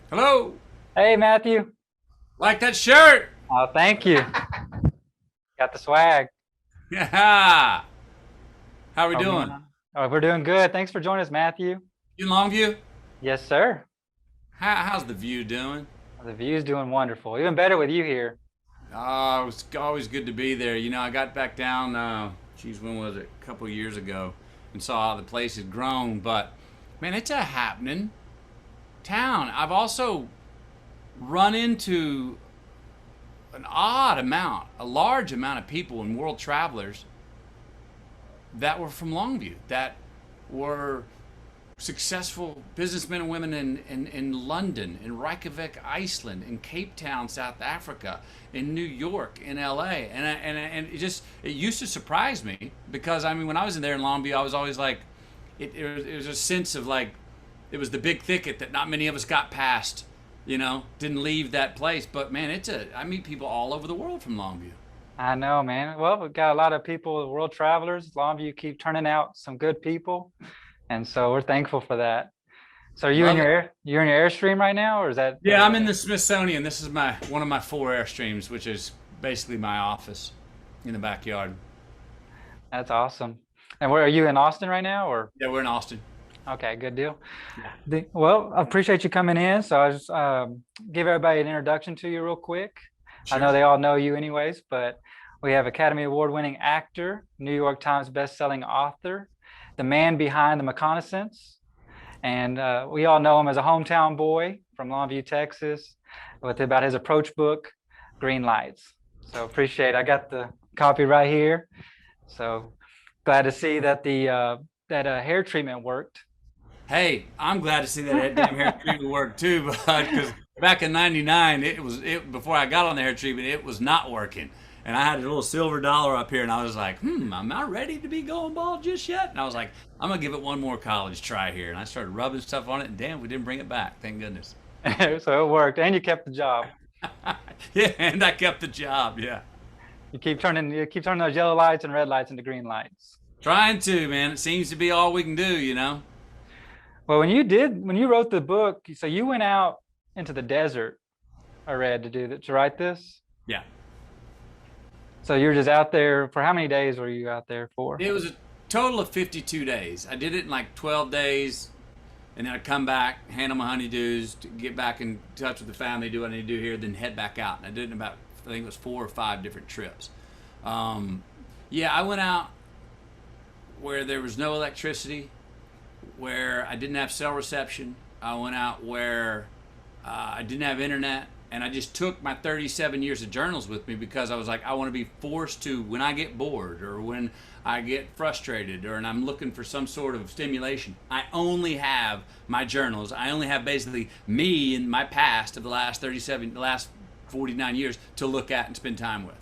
Hello. Hey, Matthew. Like that shirt. Oh, thank you. Got the swag. Yeah. How we Are we doing? on? Oh, we're doing good. Thanks for joining us, Matthew. You in Longview? Yes, sir. How's the view doing? The view's doing wonderful. Even better with you here. Oh, it was always good to be there. I got back down, when was it? A couple years ago and saw how the place had grown. But, man, it's a happening town. I've also run into a large amount of people and world travelers that were from Longview, that were successful businessmen and women in London, in Reykjavik, Iceland, in Cape Town, South Africa, in New York, in LA. And it used to surprise me because, I mean, when I was in there in Longview, I was always like, it was a sense of like, it was the big thicket that not many of us got past, didn't leave that place. But man, I meet people all over the world from Longview. I know, man. Well, we've got a lot of people, world travelers. Longview keep turning out some good people, and so we're thankful for that. So, are you in Love your it. you're in your airstream right now, or is that? Yeah, I'm in the Smithsonian. This is my one of my four airstreams, which is basically my office in the backyard. That's awesome. And where are you in Austin right now, or? Yeah, we're in Austin. Okay, good deal. Yeah. Well, I appreciate you coming in. So I just give everybody an introduction to you real quick. I Sure. know they all know you anyways, but we have Academy Award winning actor, New York Times best-selling author, the man behind The McConaissance. And we all know him as a hometown boy from Longview, Texas, with about his approach book, Greenlights. So appreciate it. I got the copy right here. So glad to see that the hair treatment worked. Hey, I'm glad to see that damn hair treatment work too, but because back in '99, before I got on the hair treatment, it was not working. And I had a little silver dollar up here, and I was like, am I ready to be going bald just yet? And I was like, I'm gonna give it one more college try here. And I started rubbing stuff on it, and damn, we didn't bring it back. Thank goodness. So it worked, and you kept the job. Yeah, and I kept the job. Yeah, You keep turning those yellow lights and red lights into green lights. trying to, man. It seems to be all we can do. Well, when you wrote the book, so you went out into the desert, I read, to write this. Yeah. So you're just out there for how many days were you out there for? It was a total of 52 days. I did it in like 12 days, and then I'd come back, handle my honeydews, to get back in touch with the family, do what I need to do here, then head back out. And I did it in about, I think it was 4 or 5 different trips. Um, yeah, I went out where there was no electricity, where I didn't have cell reception. I went out where I didn't have internet, and I just took my 37 years of journals with me because I was like, I want to be forced to, when I get bored or when I get frustrated or and I'm looking for some sort of stimulation, I only have my journals. I only have basically me and my past of the last 49 years to look at and spend time with.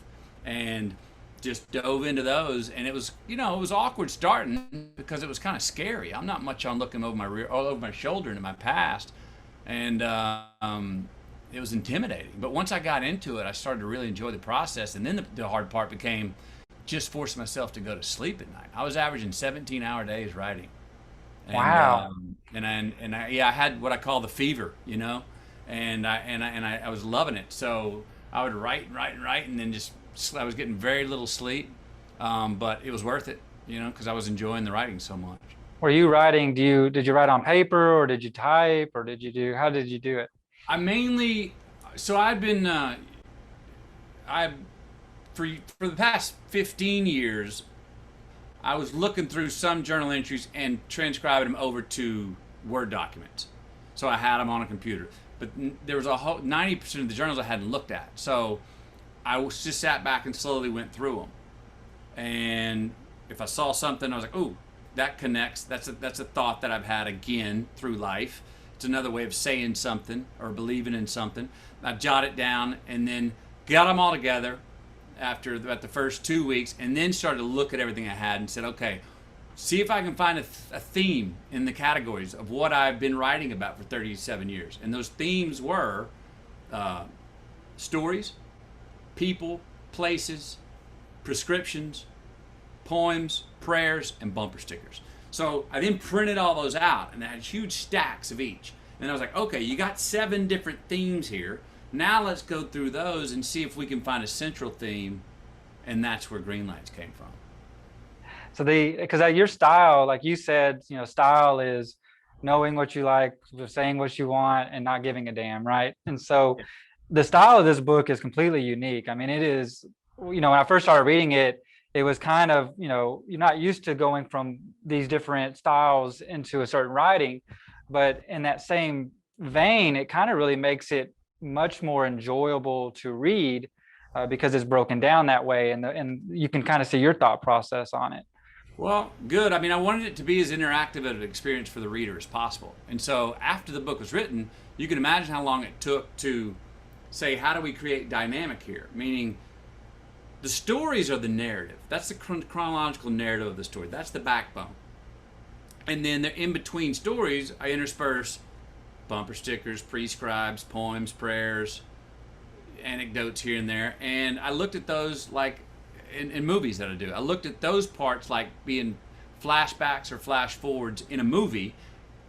And just dove into those, and it was awkward starting because it was kind of scary. I'm not much on looking all over my shoulder into my past, and it was intimidating. But once I got into it, I started to really enjoy the process, and then the hard part became just forcing myself to go to sleep at night. I was averaging 17-hour days writing, and Wow. yeah, I had what I call the fever, and I was loving it. So I would write and write and write, and then just I was getting very little sleep, but it was worth it, because I was enjoying the writing so much. Were you writing? Did you write on paper or did you type or how did you do it? I mainly, so I've been, I for the past 15 years, I was looking through some journal entries and transcribing them over to Word documents. So I had them on a computer, but there was a whole 90% of the journals I hadn't looked at. So I was just sat back and slowly went through them. And if I saw something, I was like, "Ooh, that connects. That's a thought that I've had again through life. It's another way of saying something or believing in something." I jot it down and then got them all together after about the first 2 weeks, and then started to look at everything I had and said, "Okay, see if I can find a theme in the categories of what I've been writing about for 37 years." And those themes were uh, stories, people, places, prescriptions, poems, prayers, and bumper stickers. So I then printed all those out, and I had huge stacks of each. And I was like, okay, you got 7 different themes here. Now let's go through those and see if we can find a central theme. And that's where Greenlights came from. So because your style, like you said, style is knowing what you like, saying what you want, and not giving a damn, right? And so the style of this book is completely unique. I mean, it is, when I first started reading it, it was kind of, you're not used to going from these different styles into a certain writing, but in that same vein, it kind of really makes it much more enjoyable to read because it's broken down that way, and you can kind of see your thought process on it. Well, good. I mean, I wanted it to be as interactive of an experience for the reader as possible. And so after the book was written, you can imagine how long it took to say, how do we create dynamic here? Meaning, the stories are the narrative. That's the chronological narrative of the story. That's the backbone. And then the in between stories, I intersperse bumper stickers, prescribes, poems, prayers, anecdotes here and there. And I looked at those like in movies that I do. I looked at those parts like being flashbacks or flash forwards in a movie.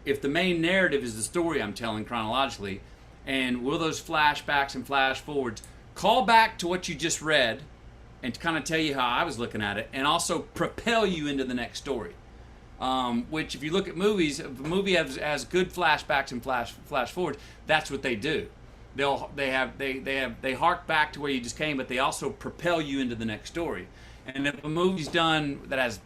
If the main narrative is the story I'm telling chronologically, and will those flashbacks and flash forwards call back to what you just read and kind of tell you how I was looking at it, and also propel you into the next story. Which, if you look at movies, if a movie has good flashbacks and flash forwards, that's what they do. They hark back to where you just came, but they also propel you into the next story. And if a movie's done that has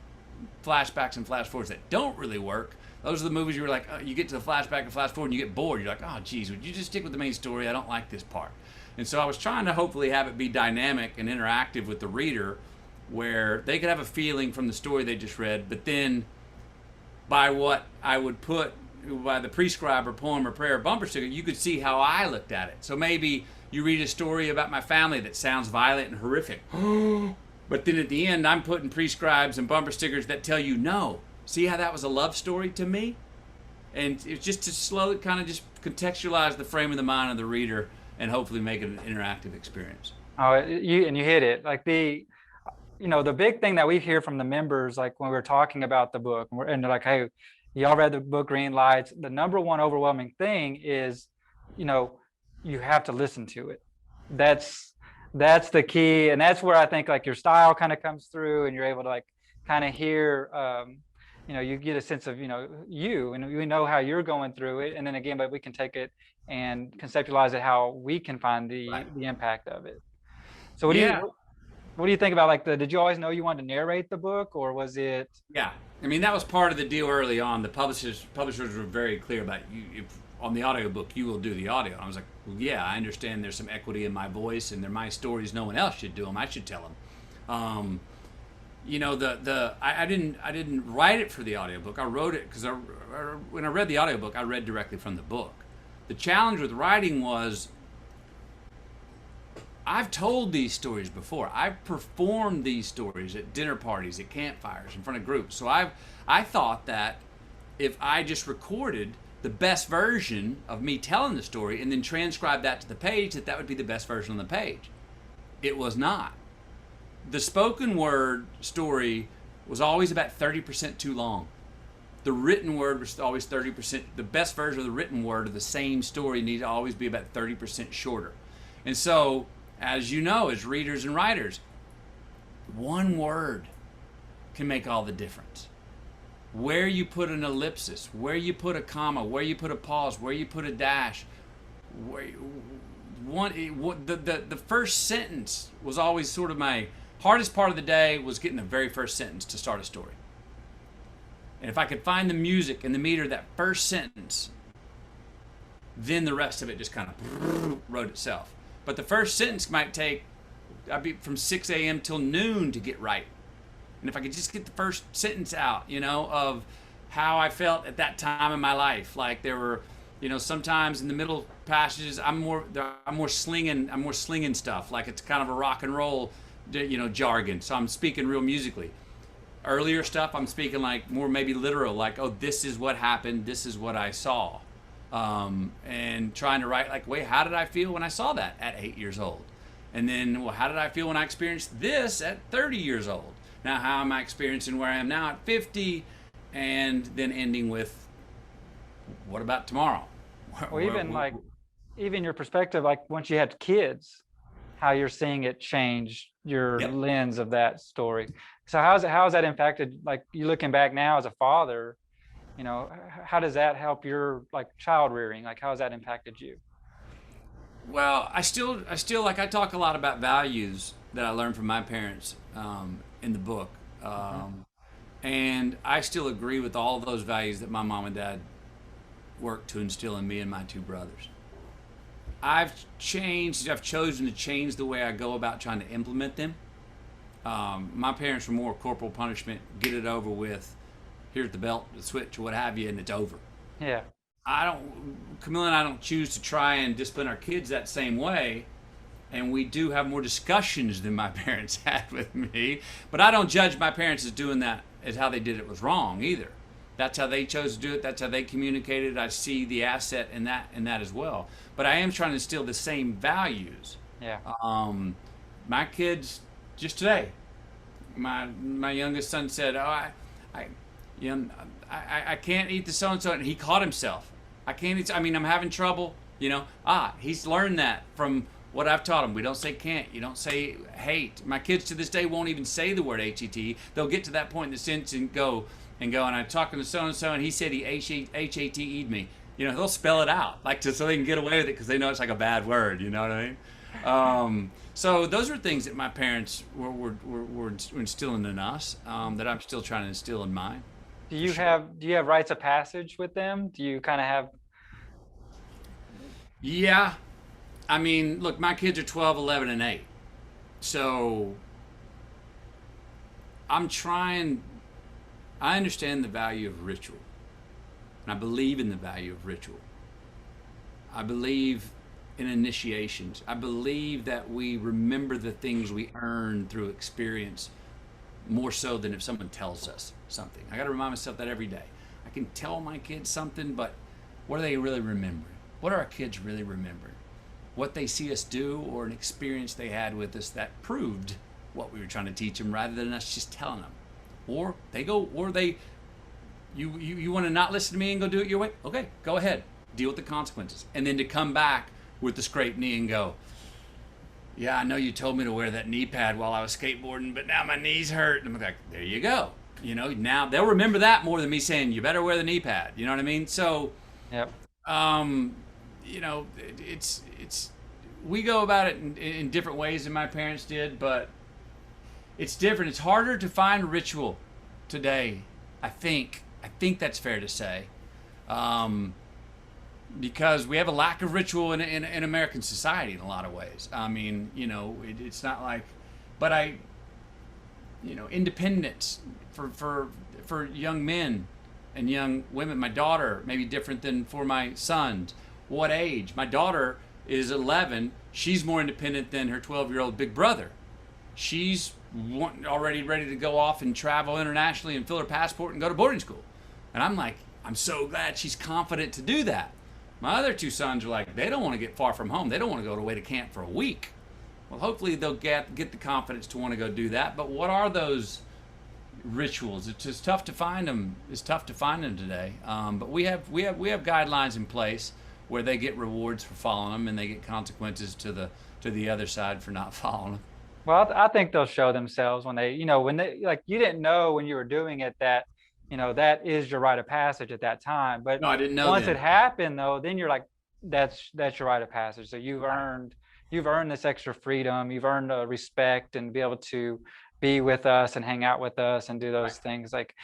flashbacks and flash forwards that don't really work, those are the movies you're like, you get to the flashback and flash forward and you get bored. You're like, oh geez, would you just stick with the main story? I don't like this part. And so I was trying to hopefully have it be dynamic and interactive with the reader, where they could have a feeling from the story they just read, but then by what I would put by the prescribe or poem or prayer or bumper sticker, you could see how I looked at it. So maybe you read a story about my family that sounds violent and horrific. But then at the end, I'm putting prescribes and bumper stickers that tell you, no, see how that was a love story to me? And it's just to slowly kind of just contextualize the frame of the mind of the reader and hopefully make it an interactive experience. Oh, you hit it. Like the big thing that we hear from the members, like when we're talking about the book, and they're like, hey, y'all read the book Greenlights. The number one overwhelming thing is, you have to listen to it. That's the key. And that's where I think like your style kind of comes through, and you're able to like kind of hear, you get a sense of, you, and we know how you're going through it. And then again, but we can take it and conceptualize it how we can find the impact of it. So what do you think about like did you always know you wanted to narrate the book, or was it? Yeah. I mean, that was part of the deal early on. The publishers were very clear about if on the audiobook, you will do the audio. I was like, well, yeah, I understand there's some equity in my voice and they're my stories. No one else should do them. I should tell them. I didn't write it for the audiobook. I wrote it because when I read the audiobook, I read directly from the book. The challenge with writing was I've told these stories before. I've performed these stories at dinner parties, at campfires, in front of groups. So I thought that if I just recorded the best version of me telling the story and then transcribed that to the page, that would be the best version on the page. It was not. The spoken word story was always about 30% too long. The written word was always 30%. The best version of the written word of the same story needed to always be about 30% shorter. And so, as you know, as readers and writers, one word can make all the difference. Where you put an ellipsis, where you put a comma, where you put a pause, where you put a dash. The first sentence was always sort of my hardest part of the day, was getting the very first sentence to start a story. And if I could find the music and the meter of that first sentence, then the rest of it just kind of wrote itself. But the first sentence might take, I'd be from 6 a.m. till noon to get right. And if I could just get the first sentence out, of how I felt at that time in my life, like there were, sometimes in the middle passages, I'm more slinging stuff, like it's kind of a rock and roll, jargon. So I'm speaking real musically. Earlier stuff, I'm speaking like more maybe literal, like, oh, this is what happened, this is what I saw. And trying to write like, wait, how did I feel when I saw that at 8 years old? And then, well, how did I feel when I experienced this at 30 years old? Now, how am I experiencing where I am now at 50? And then ending with, what about tomorrow? Well, even your perspective, like once you had kids, how you're seeing it change your Yep. lens of that story. So how's that impacted, like you looking back now as a father, how does that help your like child rearing? Like how has that impacted you? Well, I still like I talk a lot about values that I learned from my parents in the book, Hmm. and I still agree with all of those values that my mom and dad worked to instill in me and my two brothers. I've changed. I've chosen to change the way I go about trying to implement them. My parents were more corporal punishment, get it over with. Here's the belt, the switch, or what have you, and it's over. Yeah. Camilla and I don't choose to try and discipline our kids that same way. And we do have more discussions than my parents had with me. But I don't judge my parents as doing that as how they did it was wrong either. That's how they chose to do it. That's how they communicated. I see the asset in that as well. But I am trying to instill the same values. Yeah. My kids just today, my youngest son said, "Oh, I you know, I can't eat the so and so," and he caught himself. I can't eat. I mean, I'm having trouble. He's learned that from what I've taught him. We don't say can't. You don't say hate. My kids to this day won't even say the word HET. They'll get to that point in the sentence and go. And I'm talking to so and so, and he said he HATE'd me. They'll spell it out like so they can get away with it because they know it's like a bad word. You know what I mean? So those are things that my parents were instilling in us that I'm still trying to instill in mine. For sure. Do you have rites of passage with them? Do you kind of have? Yeah, I mean, look, my kids are 12, 11, and 8. So I'm trying. I understand the value of ritual, and I believe in the value of ritual. I believe in initiations. I believe that we remember the things we earn through experience more so than if someone tells us something. I got to remind myself that every day. I can tell my kids something, but what are they really remembering? What are our kids really remembering? What they see us do or an experience they had with us that proved what we were trying to teach them rather than us just telling them. Or you want to not listen to me and go do it your way? Okay, go ahead. Deal with the consequences. And then to come back with the scraped knee and go, yeah, I know you told me to wear that knee pad while I was skateboarding, but now my knees hurt. And I'm like, there you go. Now they'll remember that more than me saying, you better wear the knee pad. You know what I mean? So, Yep. it's we go about it in different ways than my parents did, but it's different. It's harder to find ritual today. I think that's fair to say, because we have a lack of ritual in American society in a lot of ways. I mean, it's not like, but independence for young men and young women. My daughter may be different than for my sons. What age? My daughter is 11. She's more independent than her 12-year-old big brother. She's already ready to go off and travel internationally and fill her passport and go to boarding school. And I'm like, I'm so glad she's confident to do that. My other two sons are like, they don't want to get far from home. They don't want to go away to camp for a week. Well, hopefully they'll get the confidence to want to go do that. But what are those rituals? It's just tough to find them. It's tough to find them today. But we have guidelines in place where they get rewards for following them, and they get consequences to the other side for not following them. Well, I think they'll show themselves when they like you didn't know when you were doing it that that is your rite of passage at that time. But No, I didn't know once then. it happened though, then you're like, that's your rite of passage. So Right. you've earned this extra freedom. You've earned respect and be able to be with us and hang out with us and do Right. those things. Like,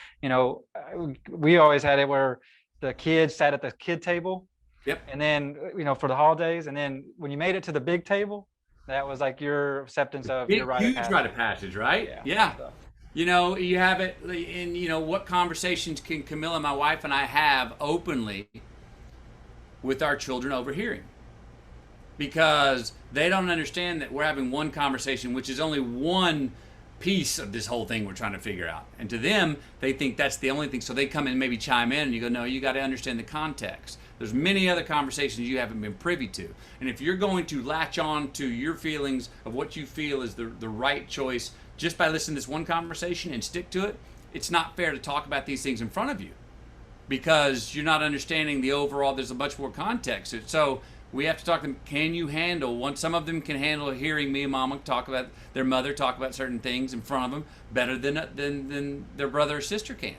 we always had it where the kids sat at the kid table, Yep. and then for the holidays, and then when you made it to the big table, that was like your acceptance of your Big, rite of huge rite passage. of passage, right? Yeah. Yeah. So, You have it in, what conversations can Camilla, my wife, and I have openly with our children overhearing? Because they don't understand that we're having one conversation, which is only one piece of this whole thing we're trying to figure out. And to them, they think that's the only thing. So they come and maybe chime in, and you go, no, you got to understand the context. There's many other conversations you haven't been privy to. And if you're going to latch on to your feelings of what you feel is the right choice just by listening to this one conversation and stick to it, it's not fair to talk about these things in front of you. because you're not understanding the overall. There's a much more context. So we have to talk to them. Can you handle one? Some of them can handle hearing me and mama talk about their mother talk about certain things in front of them better than their brother or sister can.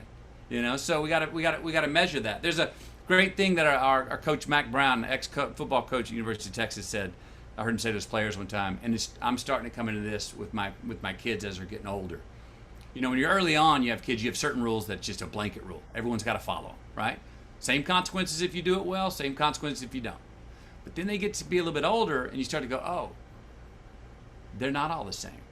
You know, so we got to measure that. There's a great thing that our coach Mac Brown, ex-football coach at University of Texas, said. I heard him say to his players one time, and I'm starting to come into this with my kids as they're getting older. You know, when you're early on, you have kids, you have certain rules that's just a blanket rule. Everyone's got to follow, right? Same consequences if you do it well, same consequences if you don't. But then they get to be a little bit older, and you start to go, oh, they're not all the same.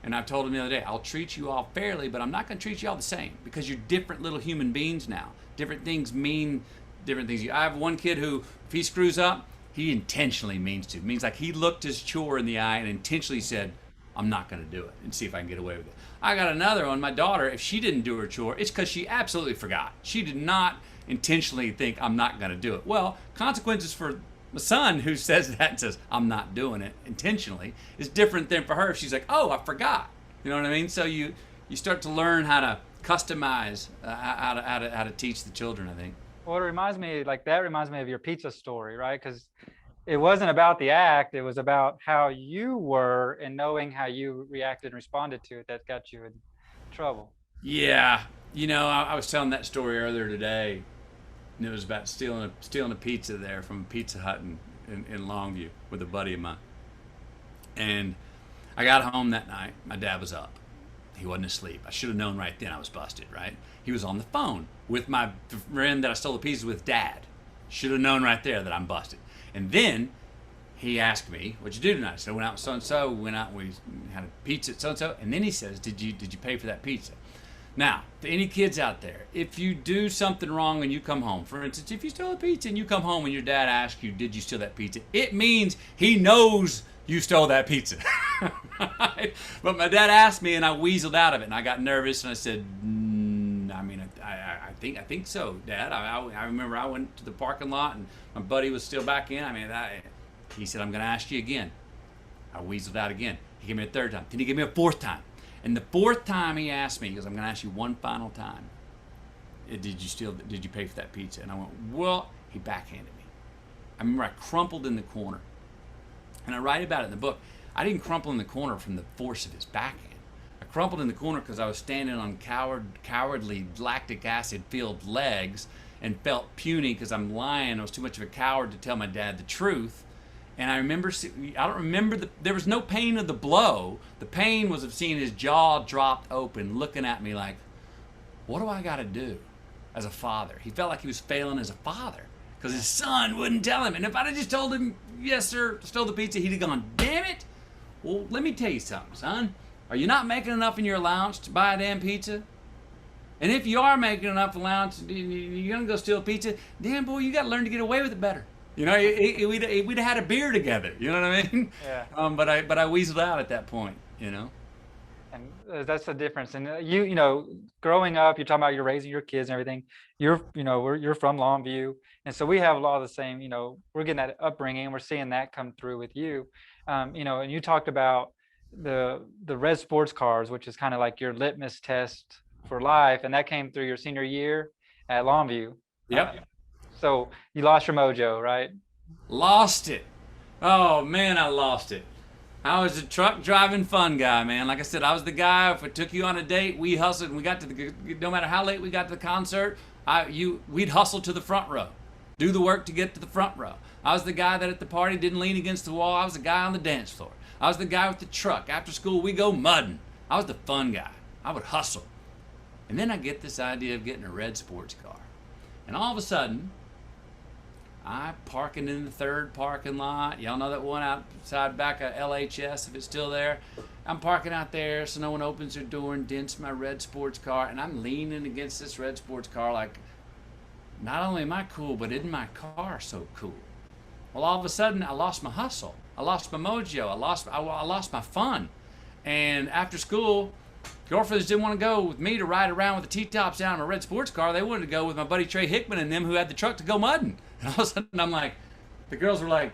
And I've told them the other day, I'll treat you all fairly, but I'm not going to treat you all the same because you're different little human beings now. Different things mean different things. I have one kid who, if he screws up, he intentionally means to. It means like he looked his chore in the eye and intentionally said, I'm not going to do it and see if I can get away with it. I got another one, my daughter, if she didn't do her chore, it's because she absolutely forgot. She did not intentionally think, I'm not going to do it. Well, consequences for my son who says that and says, I'm not doing it intentionally is different than for her if she's like, oh, I forgot. You know what I mean? So you start to learn how to customize how to teach the children, I think. Well, it reminds me, that reminds me of your pizza story, right? Because it wasn't about the act, it was about how you were and knowing how you reacted and responded to it that got you in trouble. Yeah. You know, I was telling that story earlier today, and it was about stealing a pizza there from Pizza Hut in Longview with a buddy of mine. And I got home that night. My dad was up. He wasn't asleep. I should have known right then I was busted, right? He was on the phone with my friend that I stole the pizza with, Dad. Should have known right there that I'm busted. And then he asked me, what'd you do tonight? I said, I went out with so-and-so, we had a pizza at so-and-so. And then he says, did you pay for that pizza? Now, to any kids out there, if you do something wrong and you come home, for instance, if you stole a pizza and you come home and your dad asks you, did you steal that pizza? It means he knows you stole that pizza. But my dad asked me and I weaseled out of it and I got nervous and I said, I think so, Dad. I remember I went to the parking lot and my buddy was still back in. He said, I'm going to ask you again. I weaseled out again. He gave me a third time. Then he gave me a fourth time. And the fourth time he asked me, he goes, I'm going to ask you one final time. Did you pay for that pizza? And I went, well, he backhanded me. I remember I crumpled in the corner. And I write about it in the book. I didn't crumple in the corner from the force of his backhand. I crumpled in the corner because I was standing on cowardly lactic acid filled legs and felt puny because I'm lying. I was too much of a coward to tell my dad the truth. And I don't remember, there was no pain of the blow. The pain was of seeing his jaw dropped open, looking at me like, what do I got to do as a father? He felt like he was failing as a father because his son wouldn't tell him. And if I'd have just told him, yes, sir, stole the pizza, he'd have gone, damn it. Well, let me tell you something, son. Are you not making enough in your allowance to buy a damn pizza? And if you are making enough allowance, you're going to go steal a pizza, damn, boy, you got to learn to get away with it better. You know, we'd have had a beer together. You know what I mean? Yeah. But I weaseled out at that point. You know. And that's the difference. And you know, growing up, you're talking about you're raising your kids and everything. You're from Longview, and so we have a lot of the same. You know, we're getting that upbringing. We're seeing that come through with you. You know, and you talked about the red sports cars, which is kind of like your litmus test for life, and that came through your senior year at Longview. Yep. So you lost your mojo, right? Lost it. Oh man, I lost it. I was a truck driving fun guy, man. Like I said, I was the guy. If I took you on a date, we hustled, and we got to no matter how late we got to the concert, we'd hustle to the front row, do the work to get to the front row. I was the guy that at the party didn't lean against the wall. I was the guy on the dance floor. I was the guy with the truck. After school, we go mudding. I was the fun guy. I would hustle. And then I get this idea of getting a red sports car, and all of a sudden, I'm parking in the third parking lot. Y'all know that one outside back of LHS, if it's still there. I'm parking out there so no one opens their door and dents my red sports car. And I'm leaning against this red sports car like, not only am I cool, but isn't my car so cool? Well, all of a sudden, I lost my hustle. I lost my mojo. I lost my fun. And after school, girlfriends didn't want to go with me to ride around with the T-tops down in my red sports car. They wanted to go with my buddy Trey Hickman and them who had the truck to go mudding. And all of a sudden, I'm like, the girls were like,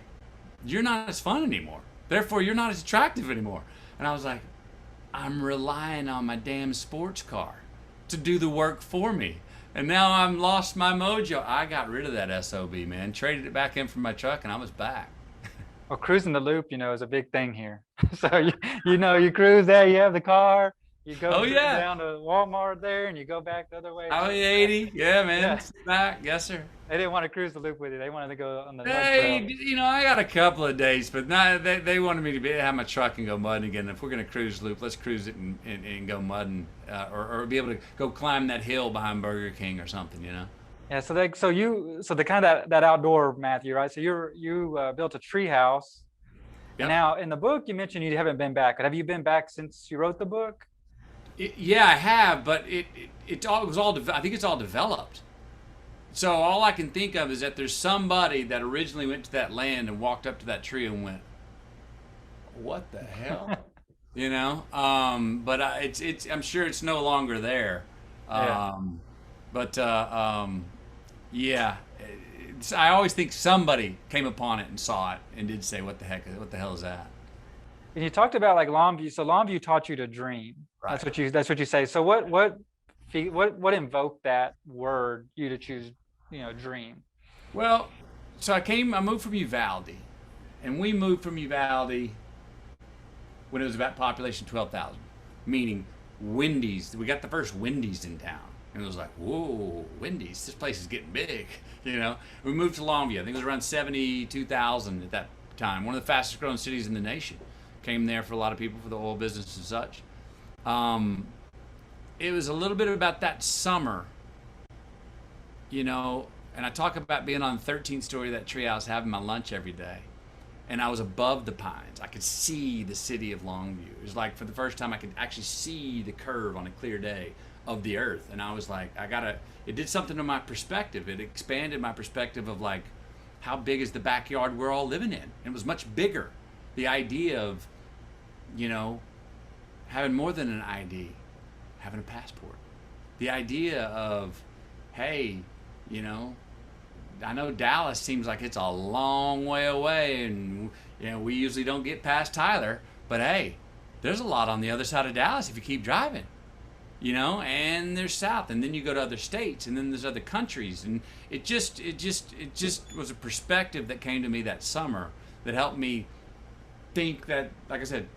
you're not as fun anymore. Therefore, you're not as attractive anymore. And I was like, I'm relying on my damn sports car to do the work for me. And now I'm lost my mojo. I got rid of that SOB, man. Traded it back in for my truck, and I was back. Well, cruising the loop, is a big thing here. So you cruise there, you have the car, you go Oh yeah. down to Walmart there, and you go back the other way. Highway 80. Yeah, man. Yeah, Sit back. Yes, sir. they didn't want to cruise the loop with you. They wanted to go on the mud Hey, trail. I got a couple of days, but not, they wanted me to have my truck and go mudding again. If we're going to cruise loop, let's cruise it and go mudding, or be able to go climb that hill behind Burger King or something, Yeah, so the kind of that outdoor, Matthew, right? So you built a tree house. And Yep. now in the book you mentioned you haven't been back. But have you been back since you wrote the book? Yeah, I have, but it was all I think it's all developed. So all I can think of is that there's somebody that originally went to that land and walked up to that tree and went, "What the hell?" But it's I'm sure it's no longer there. Yeah. But yeah, I always think somebody came upon it and saw it and did say, what the hell is that?" And you talked about like Longview. So Longview taught you to dream. Right. That's what you say. So what invoked that word you to choose, dream? Well, so I moved from Uvalde, and we moved from Uvalde when it was about population 12,000, meaning Wendy's. We got the first Wendy's in town. And it was like, whoa, Wendy's, this place is getting big, We moved to Longview. I think it was around 72,000 at that time. One of the fastest growing cities in the nation. Came there for a lot of people for the oil business and such. It was a little bit about that summer, and I talk about being on the 13th story of that treehouse, having my lunch every day. And I was above the pines. I could see the city of Longview. It was like for the first time I could actually see the curve on a clear day of the earth. And I was like, it did something to my perspective. It expanded my perspective of like, how big is the backyard we're all living in? And it was much bigger. The idea of, having more than an ID, having a passport. The idea of, hey, I know Dallas seems like it's a long way away, and we usually don't get past Tyler, but hey, there's a lot on the other side of Dallas if you keep driving, and there's south, and then you go to other states, and then there's other countries, and it just was a perspective that came to me that summer that helped me think that, like I said,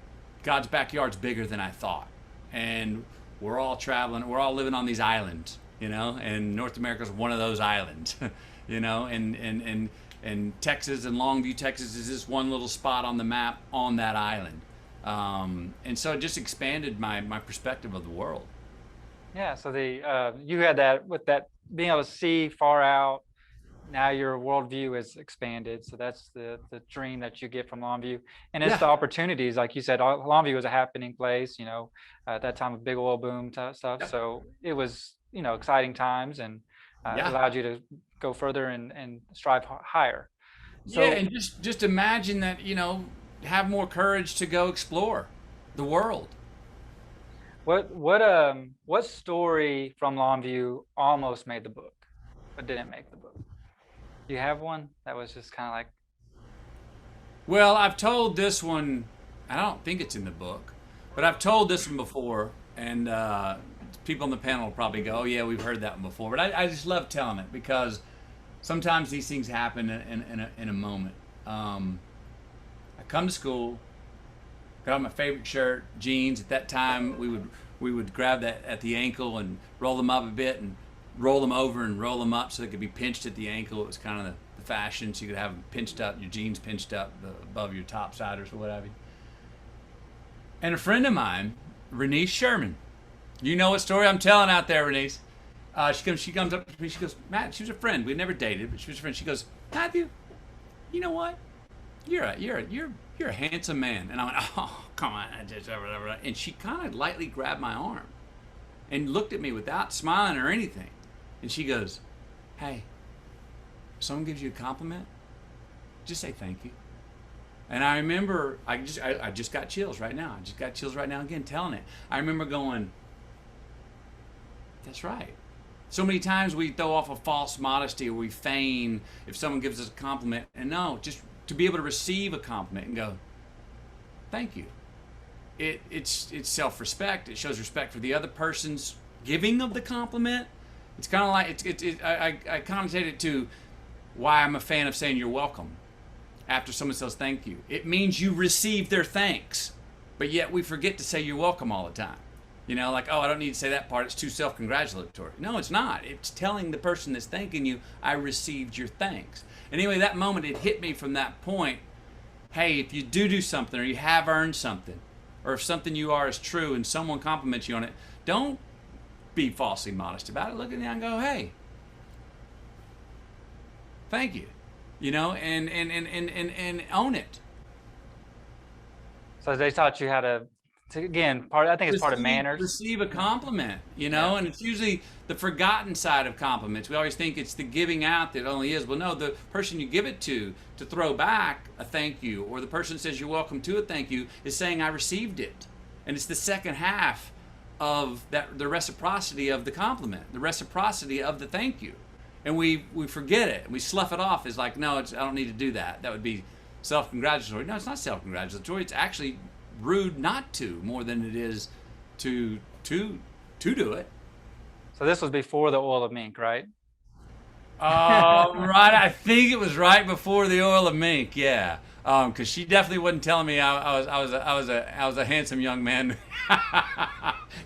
God's backyard's bigger than I thought, and we're all traveling, we're all living on these islands, and North America's one of those islands, and Texas and Longview, Texas is just one little spot on the map on that island, and so it just expanded my perspective of the world. Yeah. So you had that with that being able to see far out. Now your worldview is expanded. So that's the dream that you get from Longview. And it's the opportunities, like you said, Longview was a happening place, at that time of big oil boom stuff. Yep. So it was, exciting times, and allowed you to go further and strive higher. So, yeah, and just imagine that, have more courage to go explore the world. what story from Longview almost made the book, but didn't make the book? Do you have one that was just kind of like? Well, I've told this one. I don't think it's in the book, but I've told this one before, and people on the panel will probably go, "Oh yeah, we've heard that one before." But I just love telling it because sometimes these things happen in a moment. I come to school, got my favorite shirt, jeans. At that time, we would grab that at the ankle and roll them up a bit and roll them over and roll them up so they could be pinched at the ankle. It was kind of the fashion, so you could have them pinched up, your jeans pinched up above your top siders or what have you. And a friend of mine, Renice Sherman, you know what story I'm telling out there, Renice. She comes up to me, she goes, Matt, she was a friend. We'd never dated, but she was a friend. She goes, Matthew, you know what? You're a handsome man. And I went, oh, come on. And she kind of lightly grabbed my arm and looked at me without smiling or anything. And she goes, hey, if someone gives you a compliment, just say thank you. And I remember, I just got chills right now. I just got chills right now again telling it. I remember going, that's right. So many times we throw off a false modesty, or we feign if someone gives us a compliment. And no, just to be able to receive a compliment and go, thank you. It's self-respect. It shows respect for the other person's giving of the compliment, It's kind of like I connotate it to why I'm a fan of saying you're welcome after someone says thank you. It means you receive their thanks, but yet we forget to say you're welcome all the time. You know, like, oh, I don't need to say that part. It's too self-congratulatory. No, it's not. It's telling the person that's thanking you, I received your thanks. And anyway, that moment, it hit me from that point. Hey, if you do something, or you have earned something, or if something you are is true and someone compliments you on it, don't be falsely modest about it. Look at them and go, hey, thank you. You know, and own it. So they taught you how to again, I think it's part of manners. Receive a compliment, you know, Yeah. and it's usually the forgotten side of compliments. We always think it's the giving out that only is. Well, no, the person you give it to throw back a thank you, or the person says you're welcome to a thank you, is saying I received it. And it's the second half of that, the reciprocity of the compliment, the reciprocity of the thank you. And we forget it. We slough it off as like, no, I don't need to do that. That would be self-congratulatory. No, it's not self-congratulatory. It's actually rude not to, more than it is to do it. So this was before the oil of mink, right? Right. I think it was right before the oil of mink. Yeah. Because she definitely wasn't telling me I was a handsome young man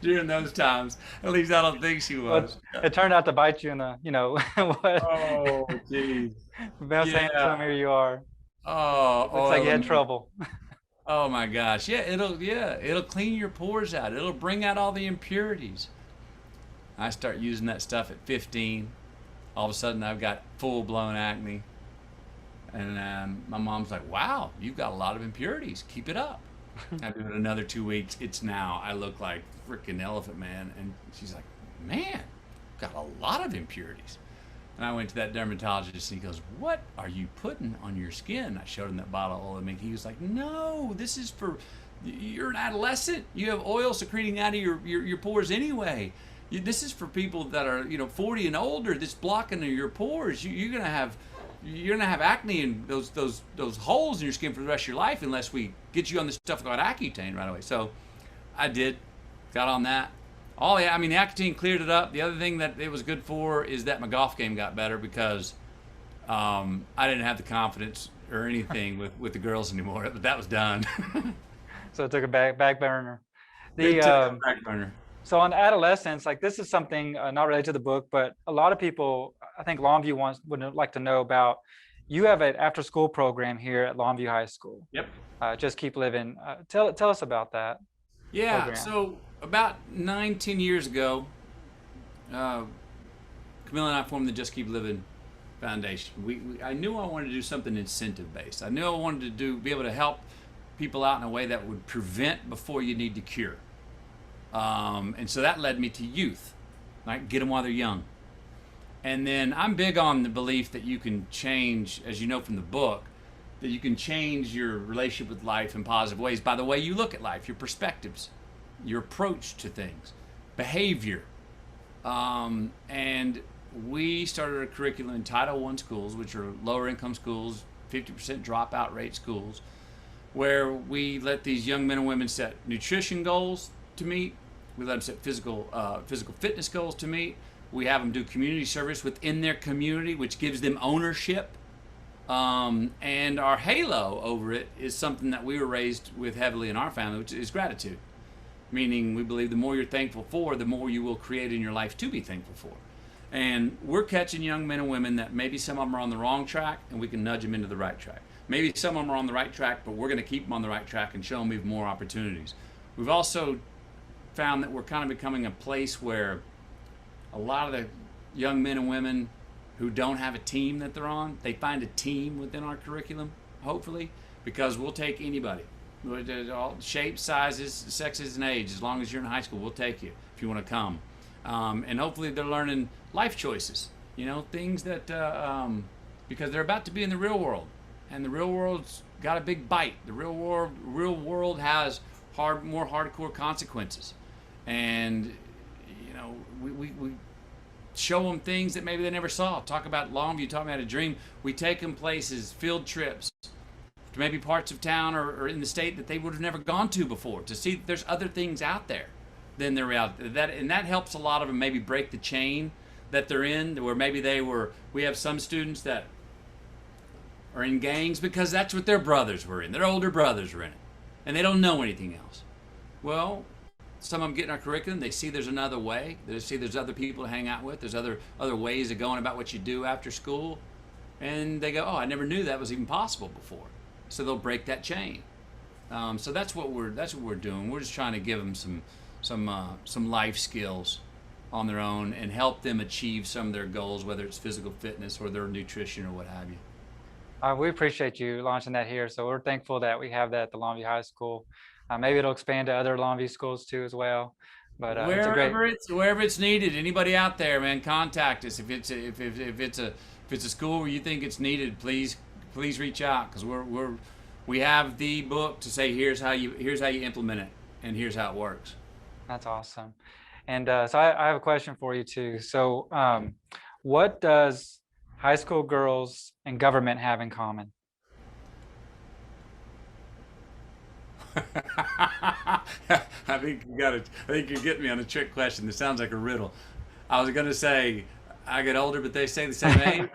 during those times. At least I don't think she was. Well, it turned out to bite you in the, you know, what? Oh, geez. Best handsome, here you are. Oh, Looks like you had trouble. Oh my gosh. Yeah, it'll clean your pores out. It'll bring out all the impurities. I start using that stuff at 15. All of a sudden I've got full-blown acne. And my mom's like, wow, you've got a lot of impurities. Keep it up. I do it another 2 weeks. I look like freaking Elephant Man. And she's like, man, got a lot of impurities. And I went to that dermatologist and he goes, what are you putting on your skin? I showed him that bottle of oil of mink. He was like, no, this is for, you're an adolescent. You have oil secreting out of your pores anyway. This is for people that are, 40 and older. That's blocking your pores. You're gonna have acne and those holes in your skin for the rest of your life unless we get you on this stuff called Accutane right away. So I got on that. The Accutane cleared it up. The other thing that it was good for is that my golf game got better because I didn't have the confidence or anything with the girls anymore. But that was done. So it took a back burner. It took a back burner. So on adolescence, like this is something not related to the book, but a lot of people, I think Longview would like to know about. You have an after-school program here at Longview High School. Yep. Just Keep Living. Tell us about that. Yeah. Program. So about 9-10 years ago, Camilla and I formed the Just Keep Living Foundation. I knew I wanted to do something incentive-based. I knew I wanted to be able to help people out in a way that would prevent before you need to cure. And so that led me to youth, like get them while they're young. And then I'm big on the belief that you can change, as you know from the book, that you can change your relationship with life in positive ways by the way you look at life, your perspectives, your approach to things, behavior. And we started a curriculum in Title I schools, which are lower income schools, 50% dropout rate schools, where we let these young men and women set nutrition goals to meet. We let them set physical fitness goals to meet. We have them do community service within their community, which gives them ownership. And our halo over it is something that we were raised with heavily in our family, which is gratitude. Meaning we believe the more you're thankful for, the more you will create in your life to be thankful for. And we're catching young men and women that maybe some of them are on the wrong track and we can nudge them into the right track. Maybe some of them are on the right track, but we're going to keep them on the right track and show them even more opportunities. We've also found that we're kind of becoming a place where a lot of the young men and women who don't have a team that they're on, they find a team within our curriculum, hopefully, because we'll take anybody. All shapes, sizes, sexes, and age. As long as you're in high school, we'll take you if you want to come. And hopefully they're learning life choices, things that, because they're about to be in the real world. And the real world's got a big bite. The real world has more hardcore consequences. And, we show them things that maybe they never saw. Talk about Longview, talk about a dream. We take them places, field trips, to maybe parts of town or in the state that they would have never gone to before, to see that there's other things out there than the reality. That helps a lot of them maybe break the chain that they're in, where maybe we have some students that are in gangs because that's what their brothers were in. Their older brothers were in it. And they don't know anything else. Well, some of them get in our curriculum. They see there's another way. They see there's other people to hang out with. There's other ways of going about what you do after school. And they go, oh, I never knew that was even possible before. So they'll break that chain. So that's what we're doing. We're just trying to give them some life skills on their own and help them achieve some of their goals, whether it's physical fitness or their nutrition or what have you. We appreciate you launching that here. So we're thankful that we have that at the Longview High School. Maybe it'll expand to other Longview schools too as well. But wherever it's needed, anybody out there, man, contact us. If it's a school where you think it's needed, please reach out, because we have the book to say here's how you implement it and here's how it works. That's awesome. And so I have a question for you too. So what does high school girls and government have in common? I think you're getting me on a trick question. This sounds like a riddle. I was gonna say I get older, but they stay the same age.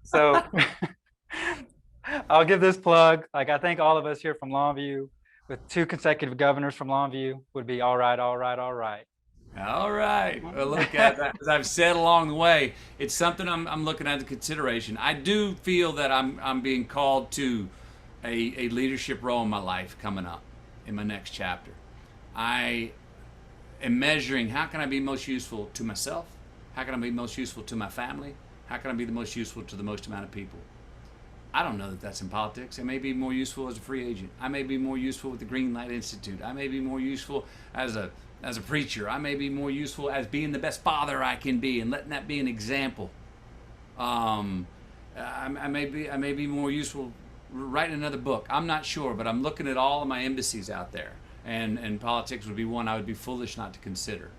So I'll give this plug. Like, I think all of us here from Longview, with 2 consecutive governors from Longview, would be all right, all right, all right. All right. Well, look at that. As I've said along the way, it's something I'm looking at in consideration. I do feel that I'm being called to a leadership role in my life coming up in my next chapter. I am measuring how can I be most useful to myself? How can I be most useful to my family? How can I be the most useful to the most amount of people? I don't know that that's in politics. I may be more useful as a free agent. I may be more useful with the Greenlight Institute. I may be more useful as a preacher. I may be more useful as being the best father I can be and letting that be an example. I may be more useful writing another book. I'm not sure, but I'm looking at all of my embassies out there, and politics would be one I would be foolish not to consider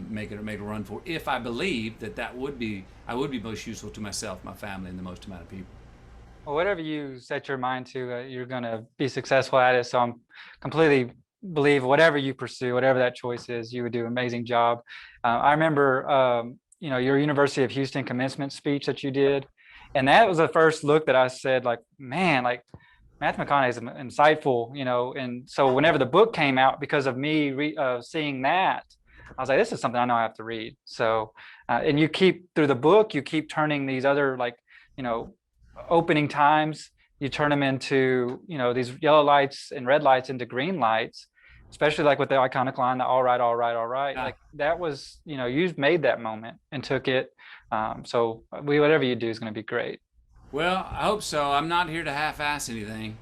make a run for, if I believe I would be most useful to myself, my family, and the most amount of people. Well, whatever you set your mind to, you're going to be successful at it. So I'm completely believe whatever you pursue, whatever that choice is, you would do an amazing job. I remember, your University of Houston commencement speech that you did. And that was the first look that I said, like, man, like Matthew McConaughey is insightful, and so whenever the book came out, because of me seeing that, I was like, this is something I know I have to read. So, and you keep through the book, you keep turning these other, like, opening times, you turn them into, these yellow lights and red lights into green lights, especially like with the iconic line, the all right, all right, all right. Yeah. Like that was, you made that moment and took it. So whatever you do is going to be great. Well, I hope so. I'm not here to half-ass anything.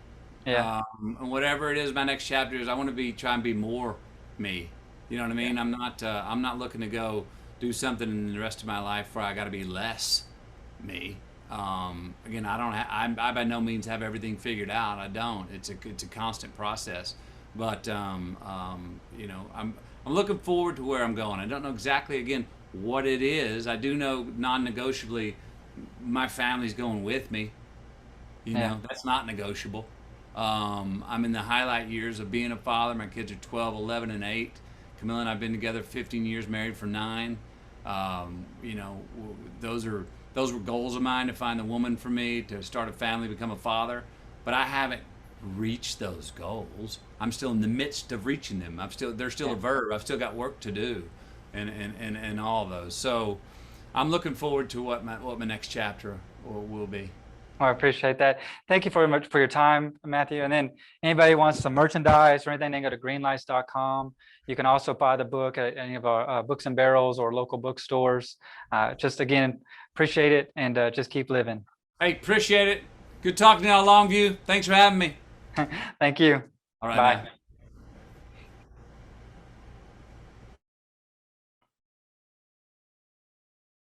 Yeah. And whatever it is, my next chapter is, I want to try and be more me. You know what I mean? Yeah. I'm not looking to go do something in the rest of my life where I got to be less me. Again, I by no means have everything figured out. I don't. It's a constant process. But I'm looking forward to where I'm going. I don't know exactly, again, what it is. I do know non-negotiably my family's going with me. That's not negotiable. I'm in the highlight years of being a father. My kids are 12, 11, and 8. Camilla and I've been together 15 years, married for 9. Those were goals of mine, to find the woman for me, to start a family, become a father. But I haven't reached those goals. I'm still in the midst of reaching them. They're still a verb. I've still got work to do, and all of those. So I'm looking forward to what my next chapter will be. Well, I appreciate that. Thank you very much for your time, Matthew. And then anybody wants some merchandise or anything, they can go to greenlights.com. You can also buy the book at any of our Books and Barrels or local bookstores. Just again, appreciate it, and just keep living. Hey, appreciate it. Good talking to you, Longview. Thanks for having me. Thank you. All right, bye. Man.